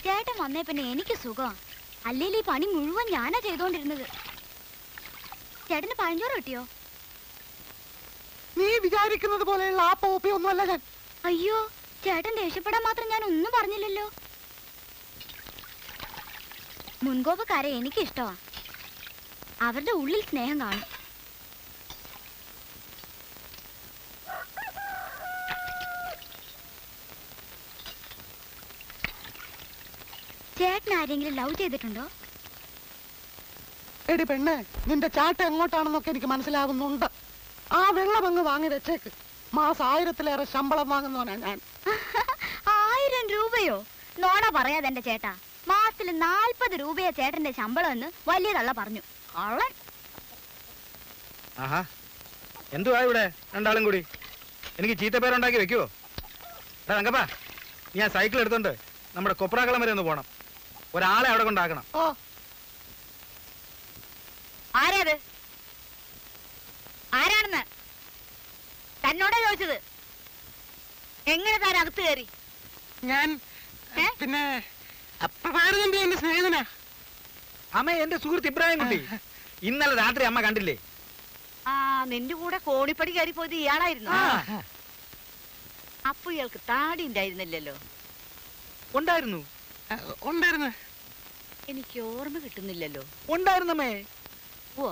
ചേട്ടൻ വന്നേ പിന്നെ എനിക്ക് സുഖം. അല്ലെങ്കിൽ ഈ പണി മുഴുവൻ ഞാനാ ചെയ്തോണ്ടിരുന്നത്. ചേട്ടന് പഴഞ്ചോറ് കിട്ടിയോ? നീ വിചാരിക്കുന്നത് പോലെയുള്ള ആ പോപ്പി ഒന്നുമല്ല ഞാൻ. അയ്യോ, ചേട്ടൻ ദേഷ്യപ്പെടാൻ മാത്രം ഞാൻ ഒന്നും പറഞ്ഞില്ലല്ലോ. മുൻകോപക്കാരെ എനിക്കിഷ്ടമാ. അവരുടെ ഉള്ളിൽ സ്നേഹം കാണും. ചേട്ടൻ ആരെങ്കിലും ലവ് ചെയ്തിട്ടുണ്ടോ? എടി പെണ്ണെ, നിന്റെ ചാട്ട എങ്ങോട്ടാണെന്നൊക്കെ എനിക്ക് മനസ്സിലാകുന്നുണ്ട്. ആ വെള്ളം അങ്ങ് വാങ്ങി വെച്ചേക്ക്. മാസം 1000-ലേറെ ശമ്പളം വാങ്ങുന്നവനാ ഞാൻ. 1000 രൂപയോ? നോണ പറയാതെ എന്റെ ചേട്ടാ. മാസത്തിൽ 40 രൂപയാ ചേട്ടന്റെ ശമ്പളം എന്ന് വലിയ തള്ള പറഞ്ഞു. എന്തുവാ ഇവിടെ രണ്ടാളും കൂടി? എനിക്ക് ചീത്തപ്പേരുണ്ടാക്കി വെക്കുവോ? തങ്കപ്പാ, ഞാൻ സൈക്കിൾ എടുത്തോണ്ട് നമ്മുടെ കൊപ്രാക്കളം വരെ ഒന്ന് പോണം. ഒരാളെ അവിടെ കൊണ്ടാക്കണം. ആരേത്? ആരാണെന്ന് തന്നോടാ ചോദിച്ചത്. എങ്ങനെ താൻ അകത്ത് കയറി? ഞാൻ പിന്നെ എന്റെ സ്നേഹിതനാ. അമ്മ എന്റെ സുഹൃത്ത് ഇബ്രാഹിം കുട്ടി. ഇന്നലെ രാത്രി അമ്മ കണ്ടില്ലേ? ആ, നിന്റെ കൂടെ കോണിപ്പടി കയറി പോയത് ഇയാളായിരുന്നു. അപ്പൊ ഇയാൾക്ക് താടി ഉണ്ടായിരുന്നില്ലല്ലോ? ഉണ്ടായിരുന്നു. എനിക്ക് ഓർമ്മ കിട്ടുന്നില്ലല്ലോ. ഉണ്ടായിരുന്നമ്മേ. ഓ,